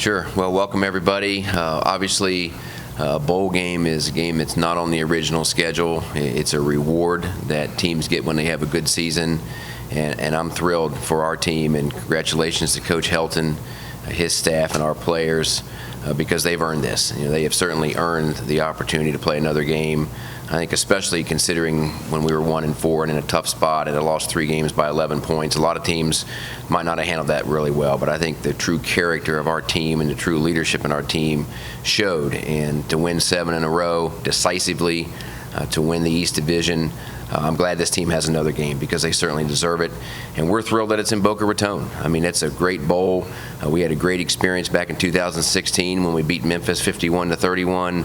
Sure. Well, welcome everybody. Obviously, bowl game is a game that's not on the original schedule. It's a reward that teams get when they have a good season, and I'm thrilled for our team, and congratulations to Coach Helton, his staff, and our players because they've earned this. They have certainly earned the opportunity to play another game. I think especially considering when we were 1-4 and in a tough spot and had lost 3 games by 11 points, a lot of teams might not have handled that really well. But I think the true character of our team and the true leadership in our team showed. And to win 7 in a row decisively, to win the East Division, I'm glad this team has another game because they certainly deserve it. And we're thrilled that it's in Boca Raton. I mean, it's a great bowl. We had a great experience back in 2016 when we beat Memphis 51-31.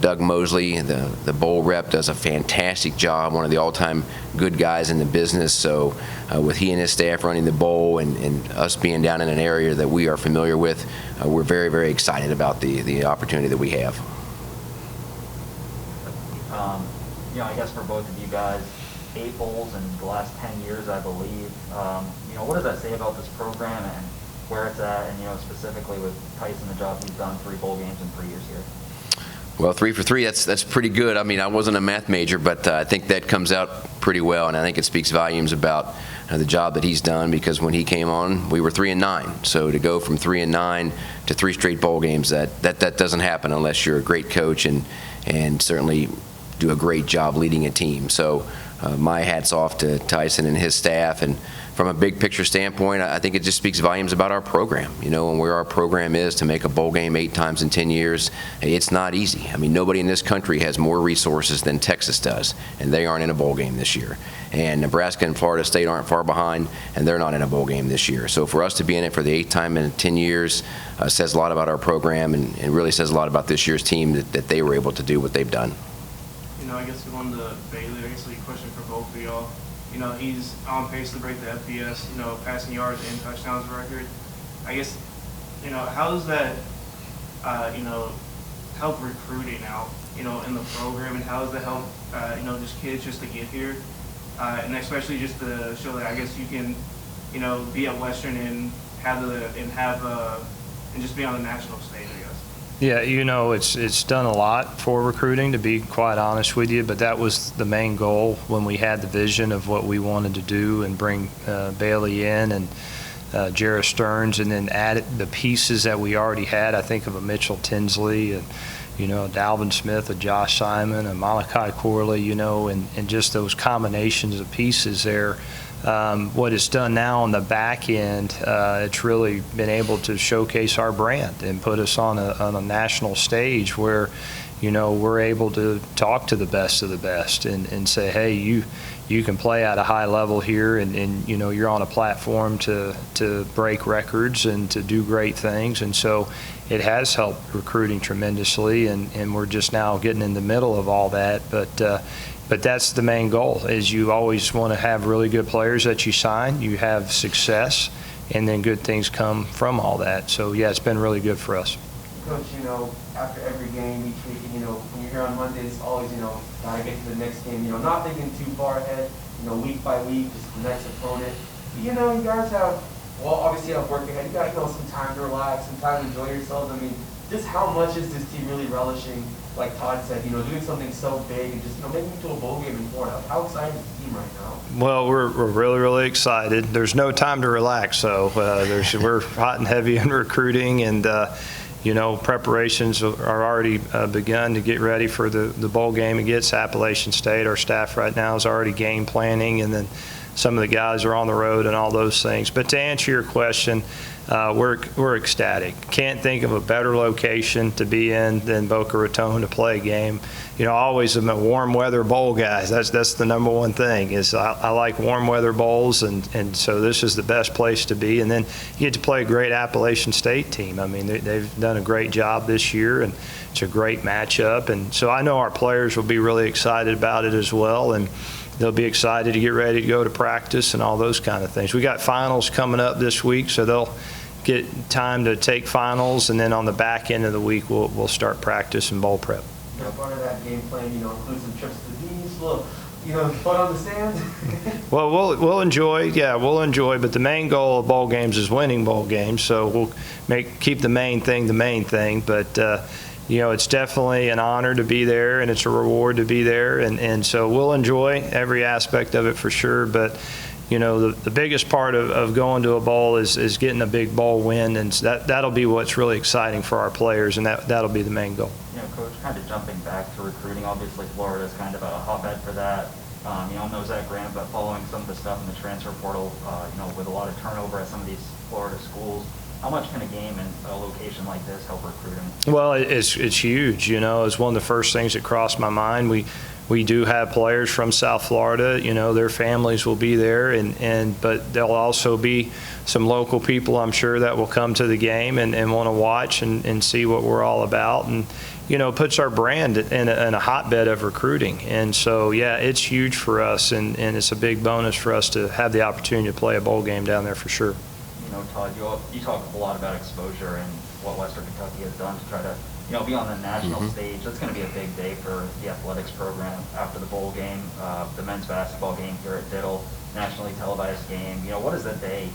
Doug Mosley, the bowl rep, does a fantastic job, one of the all-time good guys in the business. So with he and his staff running the bowl and us being down in an area that we are familiar with, we're very, very excited about the opportunity that we have. I guess for both of you guys, 8 bowls in the last 10 years, I believe. What does that say about this program and where it's at, and specifically with Tyson, the job he's done, 3 bowl games in 3 years here? Well, 3 for 3, that's pretty good. I mean, I wasn't a math major, but I think that comes out pretty well, and I think it speaks volumes about the job that he's done, because when he came on, we were 3-9. So to go from 3-9 to 3 straight bowl games, that doesn't happen unless you're a great coach and certainly do a great job leading a team. So my hat's off to Tyson and his staff. And from a big picture standpoint, I think it just speaks volumes about our program. And where our program is to make a bowl game 8 times in 10 years, it's not easy. I mean, nobody in this country has more resources than Texas does, and they aren't in a bowl game this year. And Nebraska and Florida State aren't far behind, and they're not in a bowl game this year. So for us to be in it for the 8th time in 10 years says a lot about our program, and really says a lot about this year's team that they were able to do what they've done. I guess going to Bailey, I guess a question for both of y'all. He's on pace to break the FBS, passing yards and touchdowns record. I guess, how does that, help recruiting out, in the program, and how does that help, just kids just to get here, and especially just to show that I guess you can, be at Western and and just be on the national stage, I guess. Yeah, it's done a lot for recruiting, to be quite honest with you, but that was the main goal when we had the vision of what we wanted to do and bring Bailey in and Jarrett Stearns, and then add the pieces that we already had. I think of a Mitchell Tinsley and Dalvin Smith, a Josh Simon, a Malachi Corley, and just those combinations of pieces there. What it's done now on the back end, it's really been able to showcase our brand and put us on a national stage where, we're able to talk to the best of the best and say, hey, you can play at a high level here, and you're on a platform to break records and to do great things. And so it has helped recruiting tremendously, and we're just now getting in the middle of all that. But that's the main goal, is you always want to have really good players that you sign, you have success, and then good things come from all that. So, yeah, it's been really good for us. Coach, after every game each week, when you're here on Mondays, always, gotta get to the next game, not thinking too far ahead, week by week, just the next opponent. But, you guys have, obviously have work ahead. You got, some time to relax, some time to enjoy yourselves. I mean, just how much is this team really relishing, like Todd said, doing something so big and just, making it to a bowl game in Florida? How excited is the team right now? Well, we're really, really excited. There's no time to relax, so we're hot and heavy in recruiting, and preparations are already begun to get ready for the bowl game against Appalachian State. Our staff right now is already game planning, and then some of the guys are on the road and all those things. But to answer your question, we're ecstatic. Can't think of a better location to be in than Boca Raton to play a game. Always am a warm weather bowl guys. That's the number one thing, is I like warm weather bowls, and so this is the best place to be. And then you get to play a great Appalachian State team. I mean, they've done a great job this year, and it's a great matchup. And so I know our players will be really excited about it as well, and they'll be excited to get ready to go to practice and all those kind of things. We got finals coming up this week, so they'll get time to take finals, and then on the back end of the week we'll start practice and bowl prep. Part of that game plan, includes some trips to the beach, little fun on the sand? Well, we'll enjoy, but the main goal of bowl games is winning bowl games, so we'll keep the main thing, but it's definitely an honor to be there, and it's a reward to be there, and so we'll enjoy every aspect of it for sure, but the biggest part of going to a bowl is getting a big bowl win, and that'll be what's really exciting for our players, and that'll be the main goal. Coach, kind of jumping back to recruiting, obviously Florida is kind of a hotbed for that. No Zach Grant, but following some of the stuff in the transfer portal, with a lot of turnover at some of these Florida schools, how much can a game in a location like this help recruiting? Well, it's huge. It's one of the first things that crossed my mind. We do have players from South Florida. Their families will be there, but there'll also be some local people, I'm sure, that will come to the game and want to watch and see what we're all about, and puts our brand in a hotbed of recruiting. And so, yeah, it's huge for us, and it's a big bonus for us to have the opportunity to play a bowl game down there for sure. Todd, you talk a lot about exposure and what Western Kentucky has done to try to be on the national stage. That's going to be a big day for the athletics program after the bowl game, the men's basketball game here at Diddle, nationally televised game. What is that day,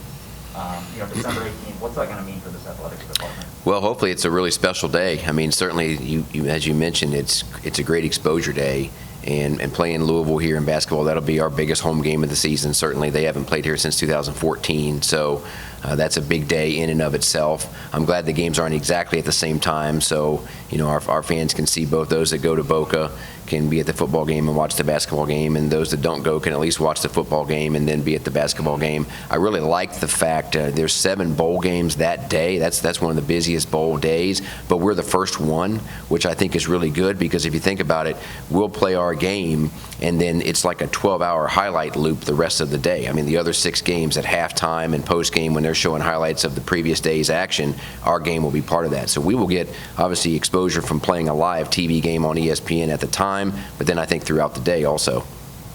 December 18th, what's that going to mean for this athletics department? Well, hopefully it's a really special day. I mean, certainly, as you mentioned, it's a great exposure day. And playing Louisville here in basketball, that'll be our biggest home game of the season. Certainly, they haven't played here since 2014, so that's a big day in and of itself. I'm glad the games aren't exactly at the same time, so our fans can see both. Those that go to Boca can be at the football game and watch the basketball game, and those that don't go can at least watch the football game and then be at the basketball game. I really like the fact there's 7 bowl games that day. That's one of the busiest bowl days, but we're the first one, which I think is really good, because if you think about it, we'll play our game and then it's like a 12-hour highlight loop the rest of the day. I mean, the other 6 games at halftime and post-game, when they're showing highlights of the previous day's action, our game will be part of that. So we will get, obviously, exposure from playing a live TV game on ESPN at the time, but then I think throughout the day also.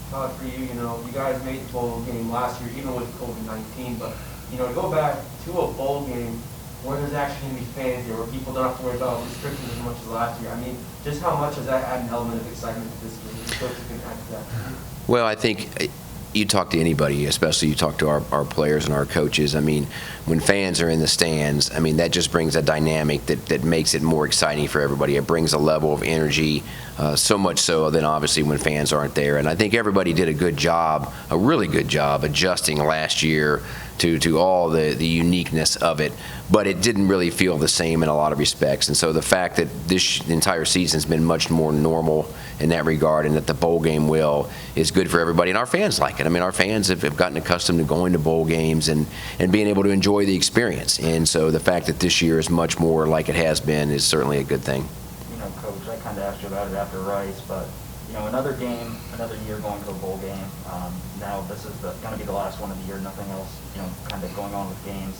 Todd, for you, you guys made the bowl game last year, even with COVID-19, but, to go back to a bowl game where there's actually going to be fans there, where people don't have to worry about restrictions as much as last year. I mean, just how much does that add an element of excitement to this game? Coach, you can add to that. Well, I think you talk to anybody, especially you talk to our players and our coaches. I mean, when fans are in the stands, I mean, that just brings a dynamic that makes it more exciting for everybody. It brings a level of energy, so much so than obviously when fans aren't there. And I think everybody did a really good job adjusting last year to all the uniqueness of it, but it didn't really feel the same in a lot of respects. And so the fact that this entire season's been much more normal in that regard, and that the bowl game is good for everybody, and our fans like it. I mean, our fans have gotten accustomed to going to bowl games and being able to enjoy the experience. And so the fact that this year is much more like it has been is certainly a good thing. Coach, I kind of asked you about it after Rice, but another game, another year going to a bowl game. Now this is going to be the last one of the year. Nothing else, kind of going on with games.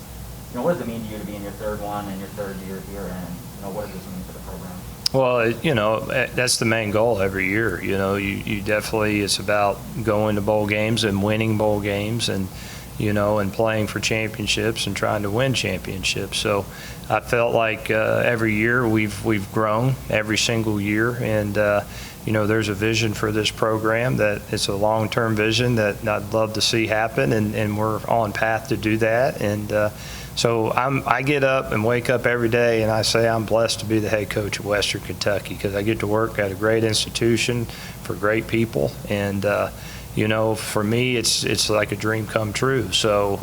What does it mean to you to be in your third one and your third year here, and what does this mean for the program? Well, that's the main goal every year. You definitely, it's about going to bowl games and winning bowl games, and and playing for championships and trying to win championships. So I felt like every year we've grown every single year, and there's a vision for this program that it's a long-term vision that I'd love to see happen, and we're on path to do that. And so I get up and wake up every day and I say I'm blessed to be the head coach of Western Kentucky, because I get to work at a great institution for great people, and for me it's like a dream come true. So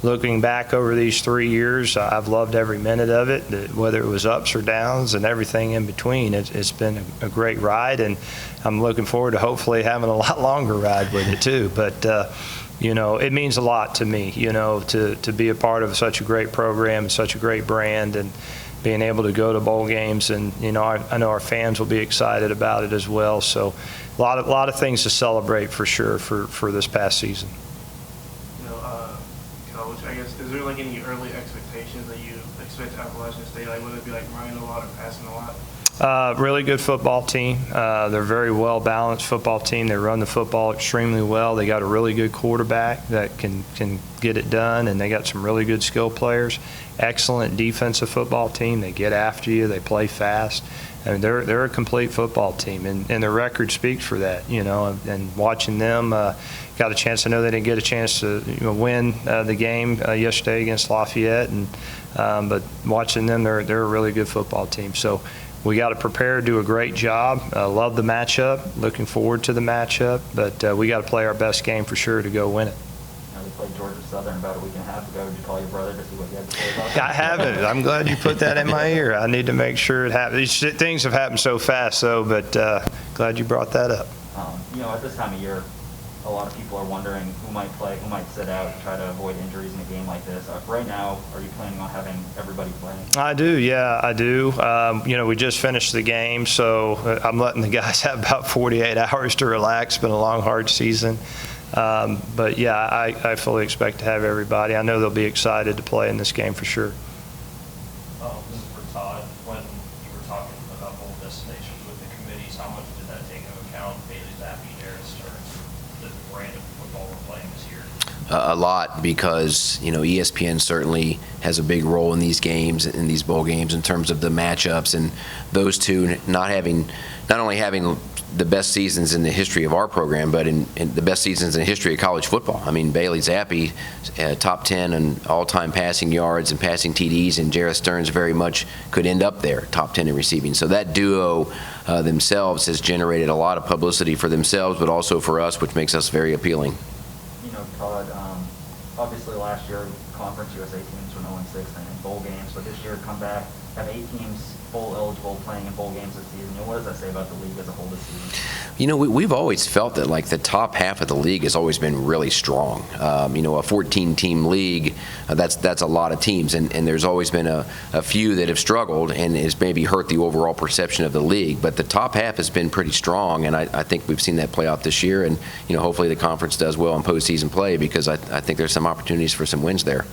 looking back over these 3 years, I've loved every minute of it, whether it was ups or downs and everything in between. It's been a great ride, and I'm looking forward to hopefully having a lot longer ride with it too. But it means a lot to me, to be a part of such a great program and such a great brand, and being able to go to bowl games. And I know our fans will be excited about it as well. So a lot of things to celebrate for sure for this past season. Coach, I guess, is there any early expectations that you expect Appalachian State? Would it be running a lot or passing a lot? Really good football team. They're a very well-balanced football team. They run the football extremely well. They got a really good quarterback that can get it done, and they got some really good skill players. Excellent defensive football team. They get after you. They play fast. I mean, they're a complete football team, and their record speaks for that. And watching them, got a chance. I know they didn't get a chance to win the game yesterday against Lafayette, but watching them, they're a really good football team. So we got to prepare, do a great job. Love the matchup. Looking forward to the matchup, but we got to play our best game for sure to go win it. They played Georgia Southern about a week and a half ago. Did you call your brother to see what he had to say about that? I haven't. I'm glad you put that in my ear. I need to make sure it happens. These things have happened so fast, but glad you brought that up. At this time of year, a lot of people are wondering who might play, who might sit out, to try to avoid injuries in a game like this. Right now, are you planning on having everybody playing? I do, yeah, I do. We just finished the game, so I'm letting the guys have about 48 hours to relax. It's been a long, hard season. But yeah, I fully expect to have everybody. I know they'll be excited to play in this game for sure. This is for Todd. When you were talking about bowl destinations with the committees, how much did that take into account Bailey's Appy, Darris, or the brand of football we're playing this year? A lot, because ESPN certainly has a big role in these games, in these bowl games, in terms of the matchups, and those two not only having the best seasons in the history of our program, but in the best seasons in the history of college football. I mean, Bailey Zappi, top 10 in all-time passing yards and passing TDs, and Jarrett Stearns very much could end up there, top 10 in receiving. So that duo themselves has generated a lot of publicity for themselves, but also for us, which makes us very appealing. Todd, obviously last year Conference USA teams were 0-6 in bowl games, but this year come back, have 8 teams bowl eligible playing in bowl games this season. What does that say about the league as a whole this season? We've always felt that the top half of the league has always been really strong. A 14-team league, that's a lot of teams, and there's always been a few that have struggled and has maybe hurt the overall perception of the league. But the top half has been pretty strong, and I think we've seen that play out this year. And hopefully the conference does well in postseason play, because I think there's some opportunities for some wins there.